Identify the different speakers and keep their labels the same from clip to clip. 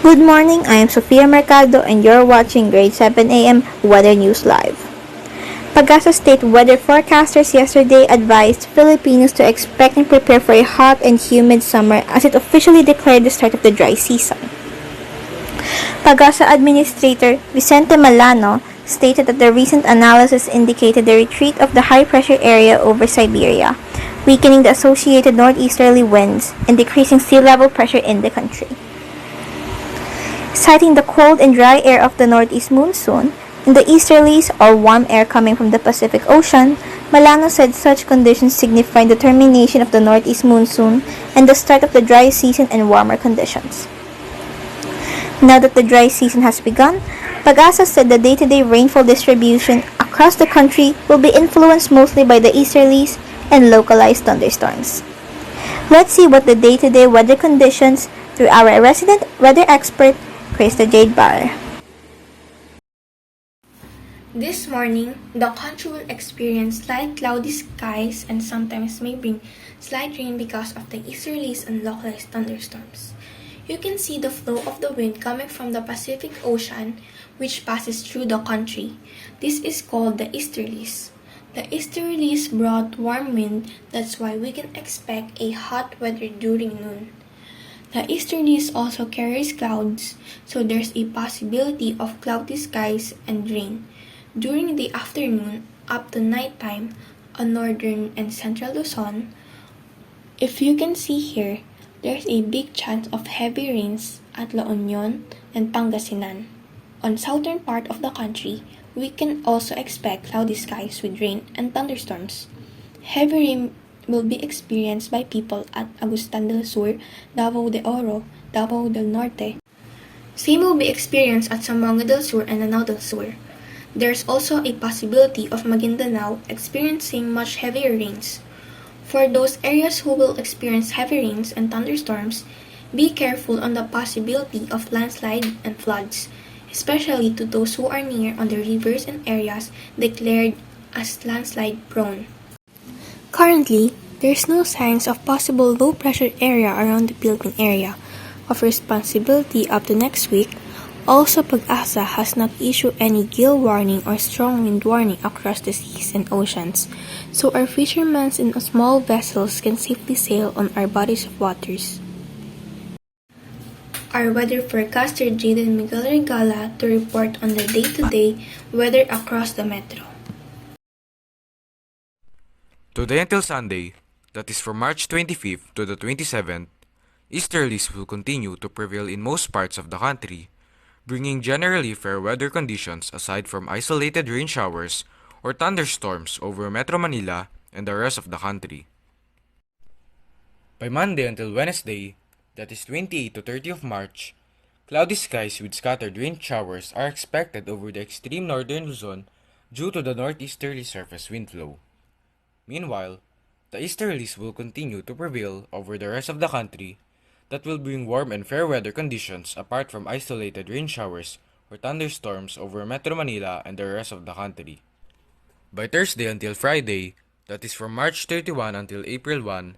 Speaker 1: Good morning, I am Sofia Mercado and you're watching Grade 7 AM Weather News Live. Pagasa State weather forecasters yesterday advised Filipinos to expect and prepare for a hot and humid summer as it officially declared the start of the dry season. Pagasa Administrator Vicente Malano stated that the recent analysis indicated the retreat of the high-pressure area over Siberia, weakening the associated northeasterly winds and decreasing sea level pressure in the country. Citing the cold and dry air of the northeast monsoon and the easterlies or warm air coming from the Pacific Ocean, Malano said such conditions signify the termination of the northeast monsoon and the start of the dry season and warmer conditions. Now that the dry season has begun, Pag-asa said the day-to-day rainfall distribution across the country will be influenced mostly by the easterlies and localized thunderstorms. Let's see what the day-to-day weather conditions through our resident weather expert, Krista Jade Barr.
Speaker 2: This morning, the country will experience light cloudy skies and sometimes may bring slight rain because of the easterlies and localized thunderstorms. You can see the flow of the wind coming from the Pacific Ocean, which passes through the country. This is called the easterlies. The easterlies brought warm wind, that's why we can expect a hot weather during noon. The easterlies also carries clouds, so there's a possibility of cloudy skies and rain. During the afternoon up to nighttime on northern and central Luzon, if you can see here, there's a big chance of heavy rains at La Union and Pangasinan. On southern part of the country, we can also expect cloudy skies with rain and thunderstorms. Heavy rain will be experienced by people at Agustin del Sur, Davao de Oro, Davao del Norte. Same will be experienced at Zamboanga del Sur and Lanao del Sur. There's also a possibility of Maguindanao experiencing much heavier rains. For those areas who will experience heavy rains and thunderstorms, be careful on the possibility of landslide and floods, especially to those who are near on the rivers and areas declared as landslide prone. Currently, there's no signs of possible low-pressure area around the Philippine area of responsibility up to next week. Also, Pag-asa has not issued any gale warning or strong wind warning across the seas and oceans, so our fishermen in small vessels can safely sail on our bodies of waters. Our weather forecaster Jaden Miguel Regala to report on the day-to-day weather across the metro.
Speaker 3: Today until Sunday, that is from March 25th to the 27th, easterlies will continue to prevail in most parts of the country, bringing generally fair weather conditions aside from isolated rain showers or thunderstorms over Metro Manila and the rest of the country. By Monday until Wednesday, that is 28 to 30 of March, cloudy skies with scattered rain showers are expected over the extreme northern Luzon due to the northeasterly surface wind flow. Meanwhile, the easterlies will continue to prevail over the rest of the country that will bring warm and fair weather conditions apart from isolated rain showers or thunderstorms over Metro Manila and the rest of the country. By Thursday until Friday, that is from March 31 until April 1,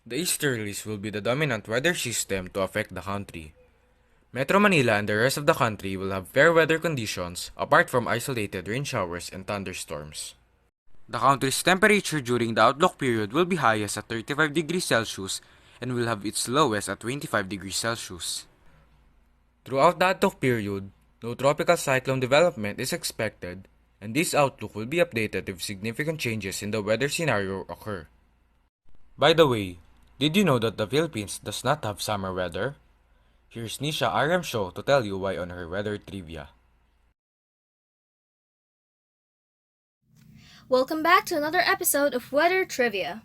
Speaker 3: the easterlies will be the dominant weather system to affect the country. Metro Manila and the rest of the country will have fair weather conditions apart from isolated rain showers and thunderstorms. The country's temperature during the outlook period will be highest at 35 degrees Celsius and will have its lowest at 25 degrees Celsius. Throughout the outlook period, no tropical cyclone development is expected, and this outlook will be updated if significant changes in the weather scenario occur. By the way, did you know that the Philippines does not have summer weather? Here's Nisha Aramsho to tell you why on her weather trivia.
Speaker 4: Welcome back to another episode of Weather Trivia.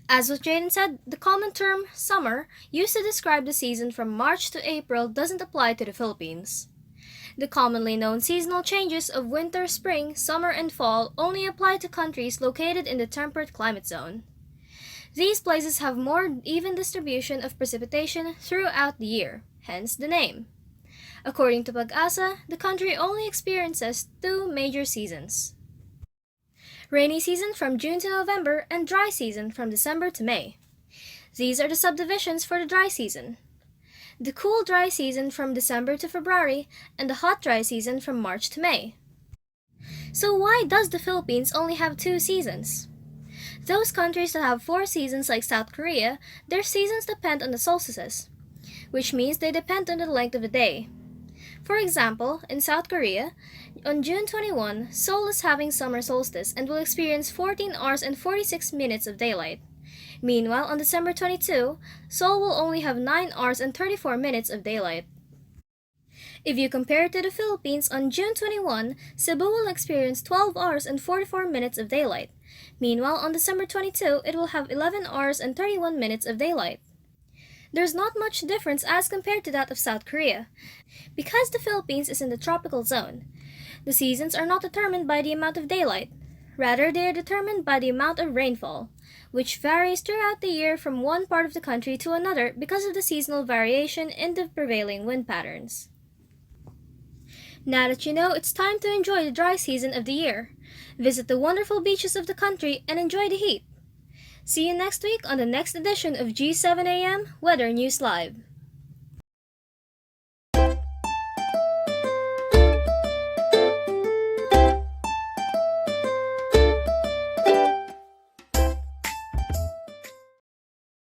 Speaker 4: As what Jaden said, the common term summer used to describe the season from March to April doesn't apply to the Philippines. The commonly known seasonal changes of winter, spring, summer, and fall only apply to countries located in the temperate climate zone. These places have more even distribution of precipitation throughout the year, hence the name. According to Pag-asa, the country only experiences two major seasons: rainy season from June to November and dry season from December to May. These are the subdivisions for the dry season. the cool dry season from December to February, and the hot dry season from March to May. So why does the Philippines only have 2 seasons? Those countries that have 4 seasons like South Korea, their seasons depend on the solstices, which means they depend on the length of the day. For example, in South Korea, on June 21, Seoul is having summer solstice and will experience 14 hours and 46 minutes of daylight. Meanwhile, on December 22, Seoul will only have 9 hours and 34 minutes of daylight. If you compare it to the Philippines, on June 21, Cebu will experience 12 hours and 44 minutes of daylight. Meanwhile, on December 22, it will have 11 hours and 31 minutes of daylight. There's not much difference as compared to that of South Korea. Because the Philippines is in the tropical zone, the seasons are not determined by the amount of daylight. Rather, they are determined by the amount of rainfall, which varies throughout the year from one part of the country to another because of the seasonal variation in the prevailing wind patterns. Now that you know, it's time to enjoy the dry season of the year. Visit the wonderful beaches of the country and enjoy the heat. See you next week on the next edition of G7 AM Weather News Live.